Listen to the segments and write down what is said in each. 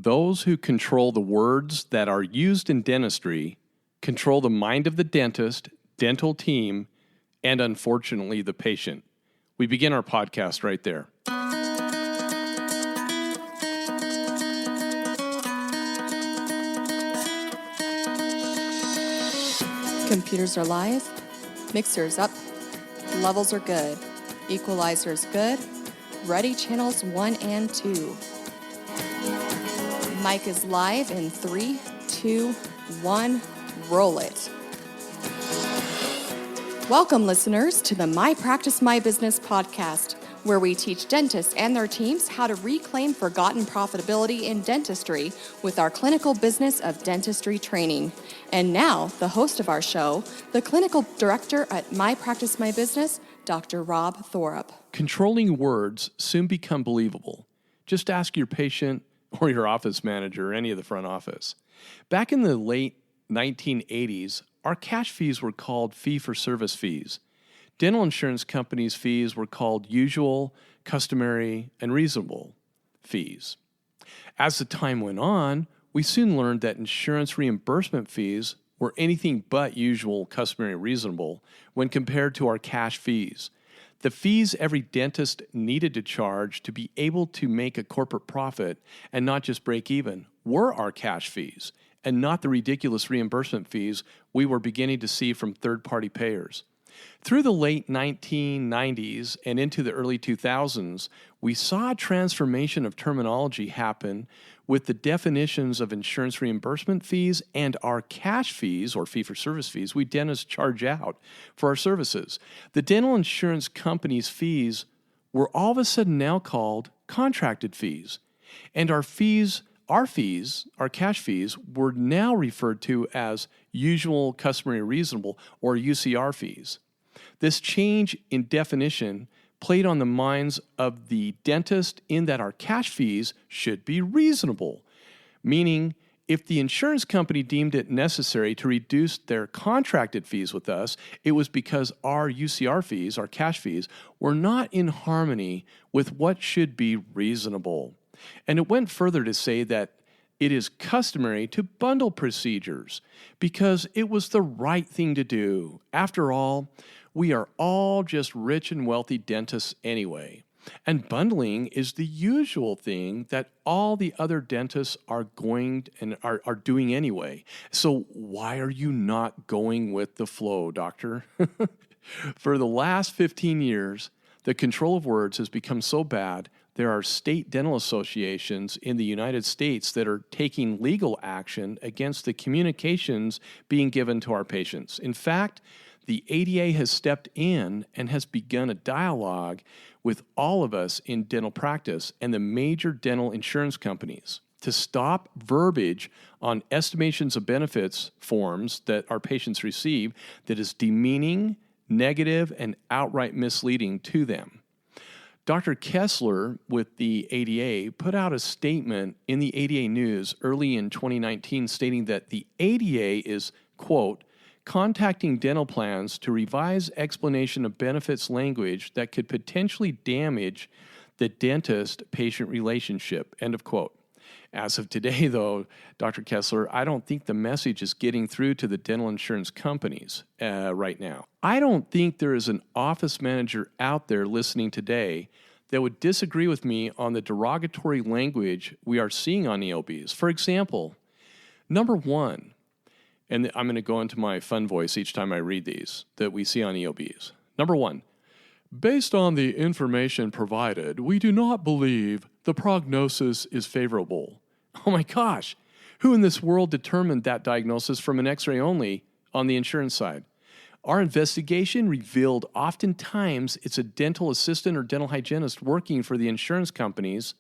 Those who control the words that are used in dentistry control the mind of the dentist, dental team, and unfortunately the patient. We begin our podcast right there. Computers are live, mixers up, levels are good, equalizers good, ready channels 1 and 2. Mic is live in 3, 2, 1, roll it. Welcome, listeners, to the My Practice, My Business podcast, where we teach dentists and their teams how to reclaim forgotten profitability in dentistry with our clinical business of dentistry training. And now, the host of our show, the clinical director at My Practice, My Business, Dr. Rob Thorup. Controlling words soon become believable. Just ask your patient or your office manager or any of the front office. Back in the late 1980s, our cash fees were called fee-for-service fees. Dental insurance companies' fees were called usual, customary, and reasonable fees. As the time went on, we soon learned that insurance reimbursement fees were anything but usual, customary, reasonable when compared to our cash fees. The fees every dentist needed to charge to be able to make a corporate profit and not just break even were our cash fees, and not the ridiculous reimbursement fees we were beginning to see from third-party payers. Through the late 1990s and into the early 2000s, we saw a transformation of terminology happen with the definitions of insurance reimbursement fees and our cash fees, or fee-for-service fees, we dentists charge out for our services. The dental insurance company's fees were all of a sudden now called contracted fees, and our cash fees, were now referred to as usual, customary, reasonable, or UCR fees. This change in definition played on the minds of the dentist in that our cash fees should be reasonable, meaning if the insurance company deemed it necessary to reduce their contracted fees with us, it was because our UCR fees, our cash fees, were not in harmony with what should be reasonable. And it went further to say that it is customary to bundle procedures because it was the right thing to do. After all, we are all just rich and wealthy dentists anyway. And bundling is the usual thing that all the other dentists are doing anyway. So why are you not going with the flow, doctor? For the last 15 years, the control of words has become so bad, there are state dental associations in the United States that are taking legal action against the communications being given to our patients. In fact, the ADA has stepped in and has begun a dialogue with all of us in dental practice and the major dental insurance companies to stop verbiage on estimations of benefits forms that our patients receive that is demeaning, negative, and outright misleading to them. Dr. Kessler with the ADA put out a statement in the ADA News early in 2019 stating that the ADA is, quote, contacting dental plans to revise explanation of benefits language that could potentially damage the dentist-patient relationship, end of quote. As of today, though, Dr. Kessler, I don't think the message is getting through to the dental insurance companies right now. I don't think there is an office manager out there listening today that would disagree with me on the derogatory language we are seeing on EOBs. For example, number one, and I'm going to go into my fun voice each time I read these, that we see on EOBs. Number one, based on the information provided, we do not believe the prognosis is favorable. Oh my gosh, who in this world determined that diagnosis from an x-ray only on the insurance side? Our investigation revealed oftentimes it's a dental assistant or dental hygienist working for the insurance companies,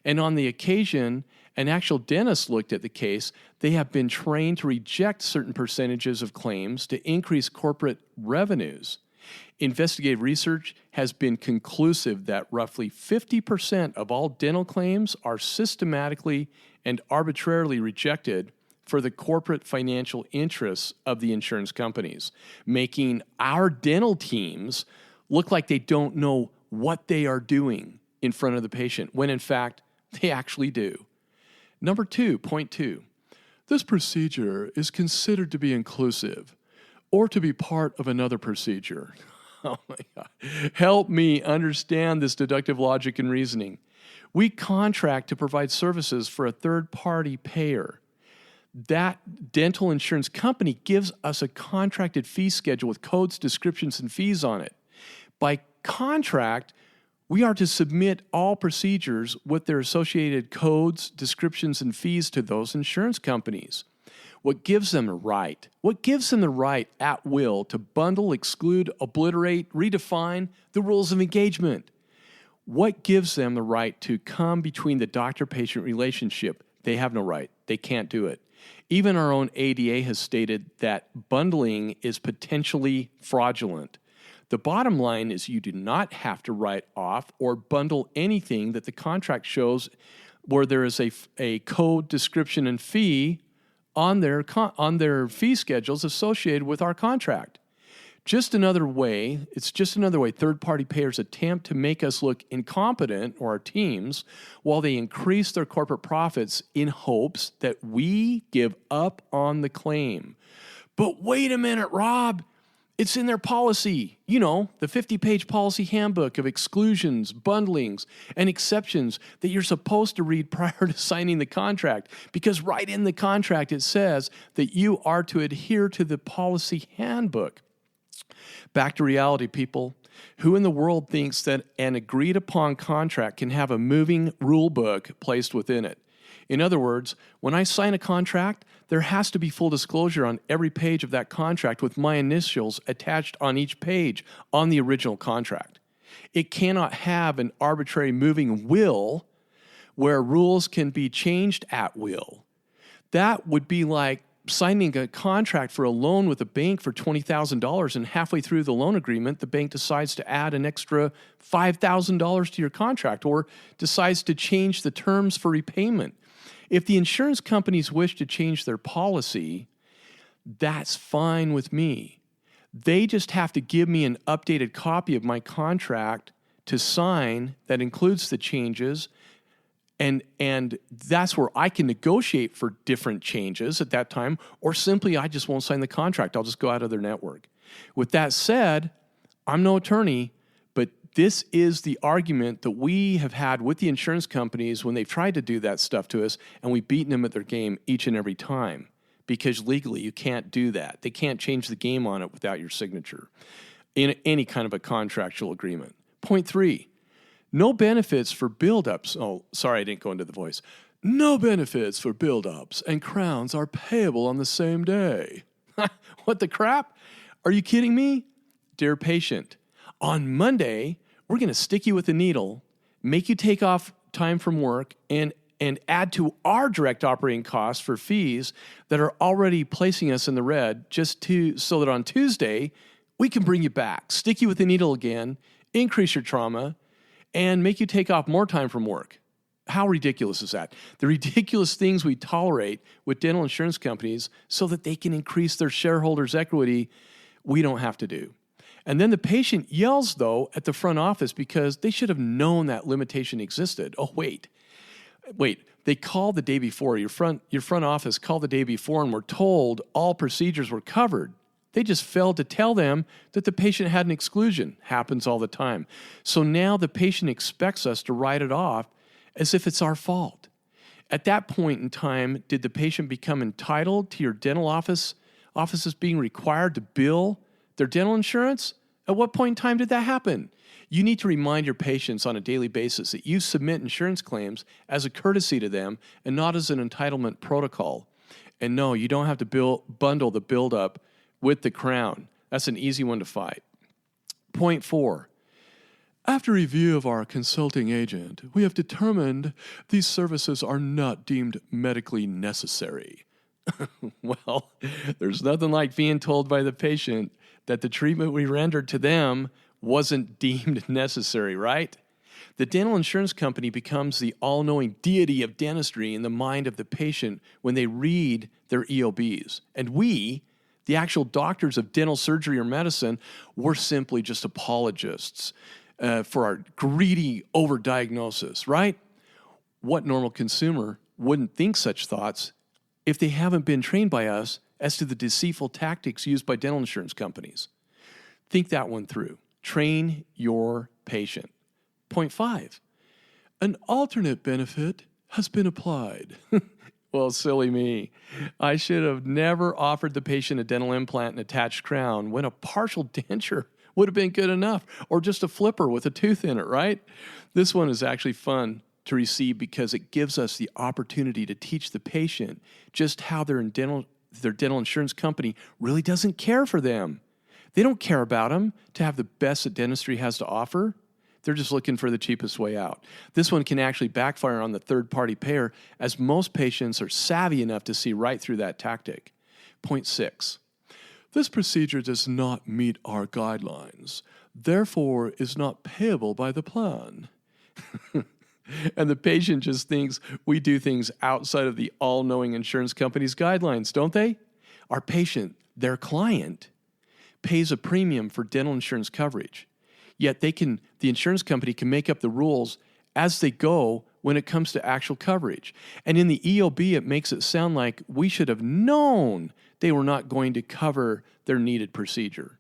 and on the occasion an actual dentist looked at the case, they have been trained to reject certain percentages of claims to increase corporate revenues. Investigative research has been conclusive that roughly 50% of all dental claims are systematically and arbitrarily rejected for the corporate financial interests of the insurance companies, making our dental teams look like they don't know what they are doing in front of the patient, when in fact, they actually do. Number 2, point 2. This procedure is considered to be inclusive or to be part of another procedure. Oh my God. Help me understand this deductive logic and reasoning. We contract to provide services for a third-party payer. That dental insurance company gives us a contracted fee schedule with codes, descriptions, and fees on it. By contract, we are to submit all procedures with their associated codes, descriptions, and fees to those insurance companies. What gives them the right? What gives them the right at will to bundle, exclude, obliterate, redefine the rules of engagement? What gives them the right to come between the doctor-patient relationship? They have no right. They can't do it. Even our own ADA has stated that bundling is potentially fraudulent. The bottom line is you do not have to write off or bundle anything that the contract shows where there is a code, description, and fee on their fee schedules associated with our contract. It's just another way third-party payers attempt to make us look incompetent, or our teams, while they increase their corporate profits in hopes that we give up on the claim. But wait a minute, Rob. It's in their policy. You know, the 50-page policy handbook of exclusions, bundlings, and exceptions that you're supposed to read prior to signing the contract. Because right in the contract it says that you are to adhere to the policy handbook. Back to reality, people. Who in the world thinks that an agreed-upon contract can have a moving rule book placed within it? In other words, when I sign a contract, there has to be full disclosure on every page of that contract with my initials attached on each page on the original contract. It cannot have an arbitrary moving will where rules can be changed at will. That would be like signing a contract for a loan with a bank for $20,000, and halfway through the loan agreement, the bank decides to add an extra $5,000 to your contract or decides to change the terms for repayment. If the insurance companies wish to change their policy, that's fine with me. They just have to give me an updated copy of my contract to sign that includes the changes, and that's where I can negotiate for different changes at that time, or simply I just won't sign the contract. I'll just go out of their network. With that said, I'm no attorney, but this is the argument that we have had with the insurance companies when they've tried to do that stuff to us, and we've beaten them at their game each and every time. Because legally, you can't do that. They can't change the game on it without your signature in any kind of a contractual agreement. Point 3, no benefits for buildups. Oh, sorry, I didn't go into the voice. No benefits for buildups and crowns are payable on the same day. What the crap? Are you kidding me? Dear patient, on Monday, we're going to stick you with a needle, make you take off time from work, and add to our direct operating costs for fees that are already placing us in the red so that on Tuesday, we can bring you back, stick you with the needle again, increase your trauma, and make you take off more time from work. How ridiculous is that? The ridiculous things we tolerate with dental insurance companies so that they can increase their shareholders' equity, we don't have to do. And then the patient yells, though, at the front office because they should have known that limitation existed. Oh, wait, they called the day before. Your front office called the day before and were told all procedures were covered. They just failed to tell them that the patient had an exclusion. Happens all the time. So now the patient expects us to write it off as if it's our fault. At that point in time, did the patient become entitled to your dental offices being required to bill their dental insurance? At what point in time did that happen? You need to remind your patients on a daily basis that you submit insurance claims as a courtesy to them and not as an entitlement protocol. And no, you don't have to bundle the buildup with the crown. That's an easy one to fight. Point 4. After review of our consulting agent, we have determined these services are not deemed medically necessary. Well, there's nothing like being told by the patient that the treatment we rendered to them wasn't deemed necessary, right? The dental insurance company becomes the all-knowing deity of dentistry in the mind of the patient when they read their EOBs. And we, the actual doctors of dental surgery or medicine, we're simply just apologists for our greedy overdiagnosis, right? What normal consumer wouldn't think such thoughts if they haven't been trained by us as to the deceitful tactics used by dental insurance companies. Think that one through. Train your patient. Point 5, an alternate benefit has been applied. Well, silly me. I should have never offered the patient a dental implant and attached crown when a partial denture would have been good enough, or just a flipper with a tooth in it, right? This one is actually fun to receive because it gives us the opportunity to teach the patient just how their dental insurance company really doesn't care for them. They don't care about them to have the best that dentistry has to offer. They're just looking for the cheapest way out. This one can actually backfire on the third-party payer, as most patients are savvy enough to see right through that tactic. Point 6, this procedure does not meet our guidelines, therefore is not payable by the plan. And the patient just thinks we do things outside of the all-knowing insurance company's guidelines, don't they? Our patient, their client, pays a premium for dental insurance coverage. Yet the insurance company can make up the rules as they go when it comes to actual coverage. And in the EOB, it makes it sound like we should have known they were not going to cover their needed procedure.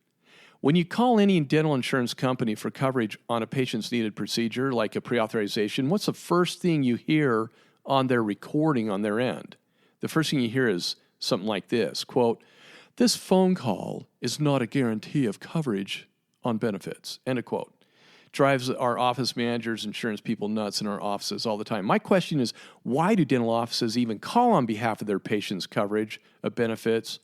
When you call any dental insurance company for coverage on a patient's needed procedure, like a pre-authorization, what's the first thing you hear on their recording on their end? The first thing you hear is something like this, quote, this phone call is not a guarantee of coverage on benefits, end of quote. Drives our office managers, insurance people nuts in our offices all the time. My question is, why do dental offices even call on behalf of their patients' coverage of benefits?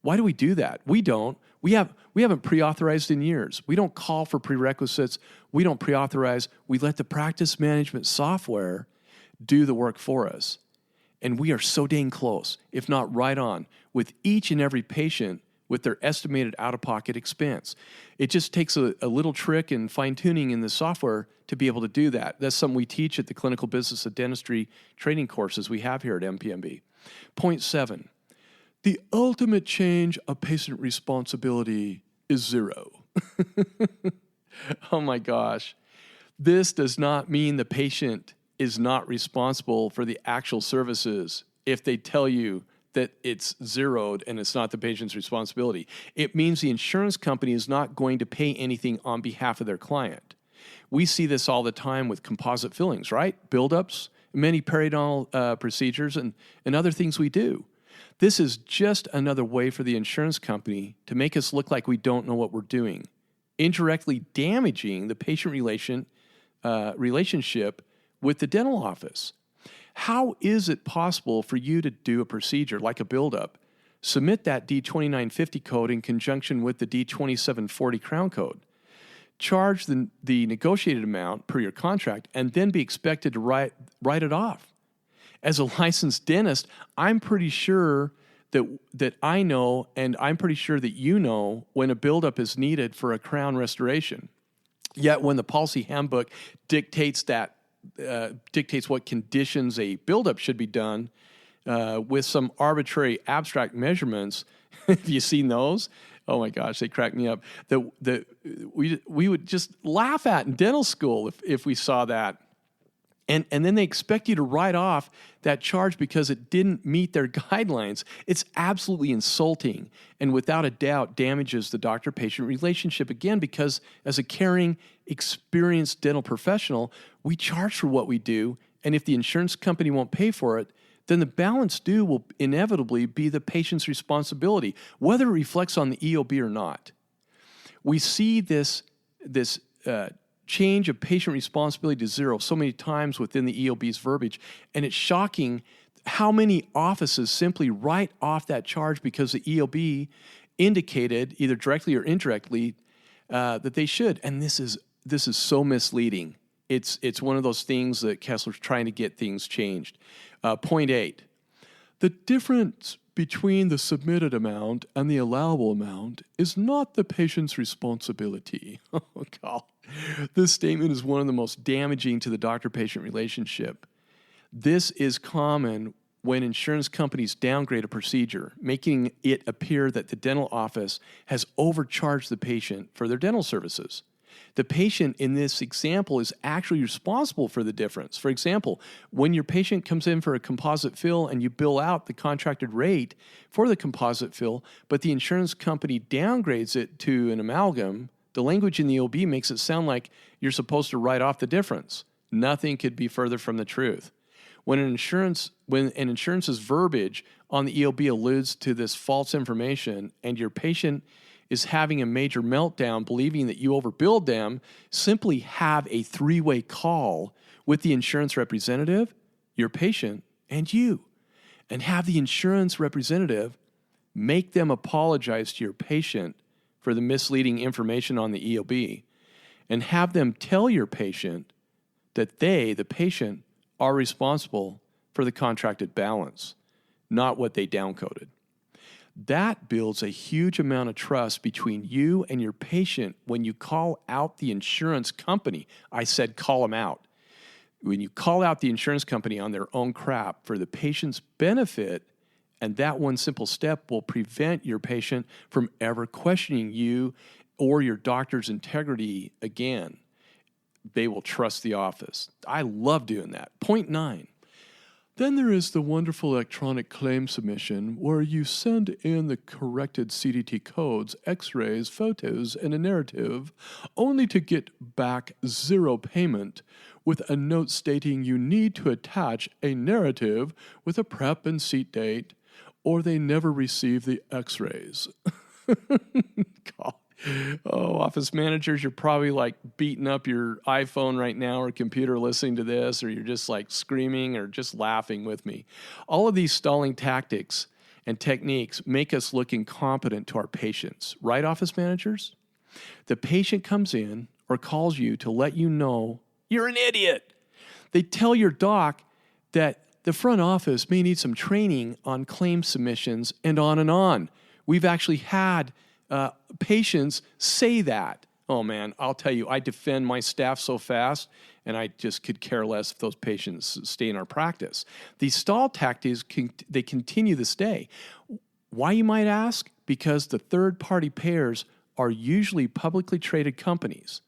Why do we do that? We don't. We haven't pre-authorized in years. We don't call for prerequisites. We don't pre-authorize. We let the practice management software do the work for us. And we are so dang close, if not right on, with each and every patient with their estimated out-of-pocket expense. It just takes a little trick and fine-tuning in the software to be able to do that. That's something we teach at the Clinical Business of Dentistry training courses we have here at MPMB. Point 7, the ultimate change of patient responsibility is 0. Oh my gosh. This does not mean the patient is not responsible for the actual services if they tell you that it's zeroed and it's not the patient's responsibility. It means the insurance company is not going to pay anything on behalf of their client. We see this all the time with composite fillings, right? Buildups, many periodontal procedures, and other things we do. This is just another way for the insurance company to make us look like we don't know what we're doing, indirectly damaging the patient relationship with the dental office. How is it possible for you to do a procedure like a buildup, submit that D2950 code in conjunction with the D2740 crown code, charge the negotiated amount per your contract, and then be expected to write it off? As a licensed dentist, I'm pretty sure that I know, and I'm pretty sure that you know, when a buildup is needed for a crown restoration. Yet when the policy handbook dictates what conditions a buildup should be done with some arbitrary abstract measurements. Have you seen those? Oh my gosh, they crack me up. We would just laugh at in dental school if we saw that. And then they expect you to write off that charge because it didn't meet their guidelines. It's absolutely insulting and without a doubt damages the doctor-patient relationship again, because as a caring, experienced dental professional, we charge for what we do, and if the insurance company won't pay for it, then the balance due will inevitably be the patient's responsibility, whether it reflects on the EOB or not. We see this change of patient responsibility to 0 so many times within the EOB's verbiage, and it's shocking how many offices simply write off that charge because the EOB indicated, either directly or indirectly, that they should. And this is so misleading. It's one of those things that Kessler's trying to get things changed. Point 8, the difference between the submitted amount and the allowable amount is not the patient's responsibility. Oh, God. This statement is one of the most damaging to the doctor-patient relationship. This is common when insurance companies downgrade a procedure, making it appear that the dental office has overcharged the patient for their dental services. The patient in this example is actually responsible for the difference. For example, when your patient comes in for a composite fill and you bill out the contracted rate for the composite fill, but the insurance company downgrades it to an amalgam, the language in the EOB makes it sound like you're supposed to write off the difference. Nothing could be further from the truth. When an insurance's verbiage on the EOB alludes to this false information and your patient is having a major meltdown believing that you overbilled them, simply have a three-way call with the insurance representative, your patient, and you. And have the insurance representative make them apologize to your patient for the misleading information on the EOB, and have them tell your patient that they, the patient, are responsible for the contracted balance, not what they downcoded. That builds a huge amount of trust between you and your patient when you call out the insurance company. I said call them out. When you call out the insurance company on their own crap for the patient's benefit, and that one simple step will prevent your patient from ever questioning you or your doctor's integrity again. They will trust the office. I love doing that. Point 9. Then there is the wonderful electronic claim submission where you send in the corrected CDT codes, x-rays, photos, and a narrative, only to get back zero payment with a note stating you need to attach a narrative with a prep and seat date, or they never receive the x-rays. God. Oh, office managers, you're probably like beating up your iPhone right now or computer listening to this, or you're just like screaming or just laughing with me. All of these stalling tactics and techniques make us look incompetent to our patients. Right, office managers? The patient comes in or calls you to let you know you're an idiot. They tell your doc that the front office may need some training on claim submissions and on and on. We've actually had patients say that. Oh man, I'll tell you, I defend my staff so fast, and I just could care less if those patients stay in our practice. These stall tactics, they continue this day. Why, you might ask? Because the third-party payers are usually publicly traded companies,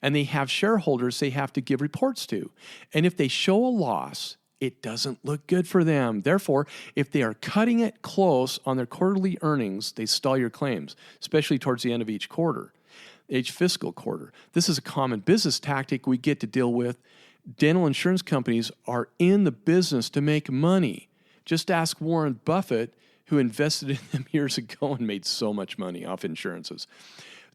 and they have shareholders they have to give reports to. And if they show a loss, it doesn't look good for them. Therefore, if they are cutting it close on their quarterly earnings, they stall your claims, especially towards the end of each fiscal quarter. This is a common business tactic we get to deal with. Dental insurance companies are in the business to make money. Just ask Warren Buffett, who invested in them years ago and made so much money off insurances.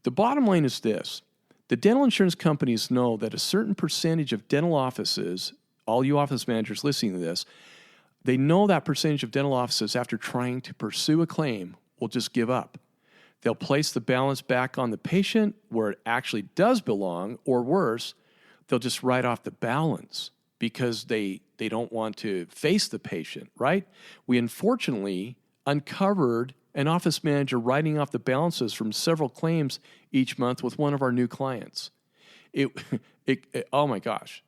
The bottom line is this. The dental insurance companies know that a certain percentage of dental offices, all you office managers listening to this, they know that percentage of dental offices, after trying to pursue a claim, will just give up. They'll place the balance back on the patient where it actually does belong, or worse, they'll just write off the balance because they don't want to face the patient, right? We unfortunately uncovered an office manager writing off the balances from several claims each month with one of our new clients. Oh my gosh,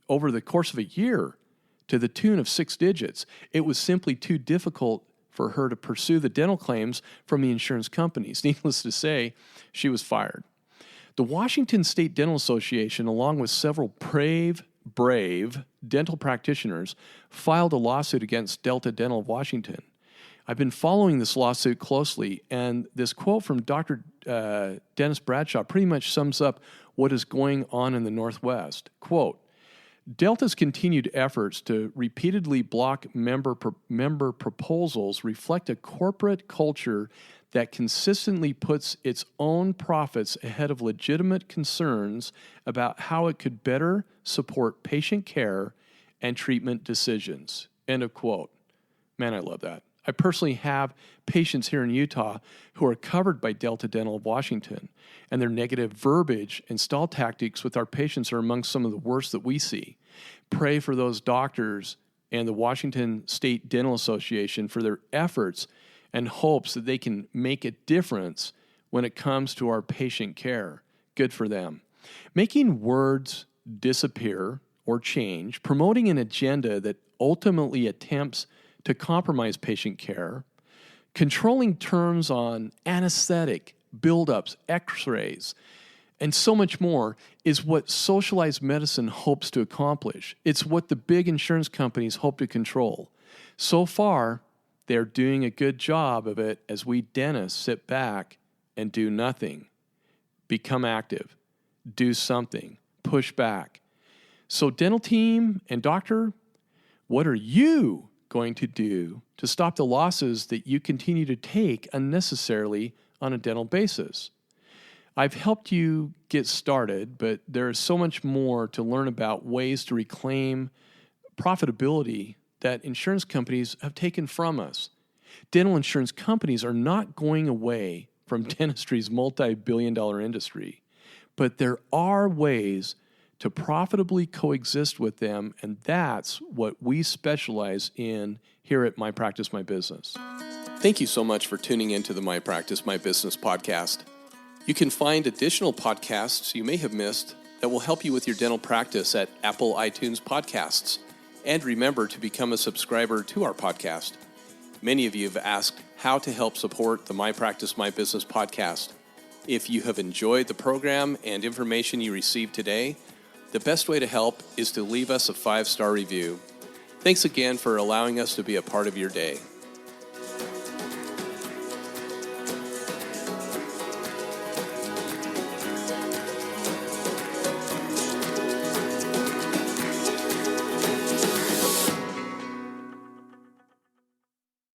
over the course of a year, to the tune of 6 digits. It was simply too difficult for her to pursue the dental claims from the insurance companies. Needless to say, she was fired. The Washington State Dental Association, along with several brave dental practitioners, filed a lawsuit against Delta Dental of Washington. I've been following this lawsuit closely, and this quote from Dr. Dennis Bradshaw pretty much sums up what is going on in the Northwest. Quote, Delta's continued efforts to repeatedly block member proposals reflect a corporate culture that consistently puts its own profits ahead of legitimate concerns about how it could better support patient care and treatment decisions. End of quote. Man, I love that. I personally have patients here in Utah who are covered by Delta Dental of Washington, and their negative verbiage and stall tactics with our patients are among some of the worst that we see. Pray for those doctors and the Washington State Dental Association for their efforts and hopes that they can make a difference when it comes to our patient care. Good for them. Making words disappear or change, promoting an agenda that ultimately attempts to compromise patient care, controlling terms on anesthetic, buildups, x-rays, and so much more is what socialized medicine hopes to accomplish. It's what the big insurance companies hope to control. So far, they're doing a good job of it as we dentists sit back and do nothing. Become active. Do something. Push back. So dental team and doctor, what are you going to do to stop the losses that you continue to take unnecessarily on a dental basis? I've helped you get started, but there is so much more to learn about ways to reclaim profitability that insurance companies have taken from us. Dental insurance companies are not going away from dentistry's multi-billion-dollar industry, but there are ways to profitably coexist with them, and that's what we specialize in here at My Practice, My Business. Thank you so much for tuning into the My Practice, My Business podcast. You can find additional podcasts you may have missed that will help you with your dental practice at Apple iTunes Podcasts. And remember to become a subscriber to our podcast. Many of you have asked how to help support the My Practice, My Business podcast. If you have enjoyed the program and information you received today, the best way to help is to leave us a 5-star review. Thanks again for allowing us to be a part of your day.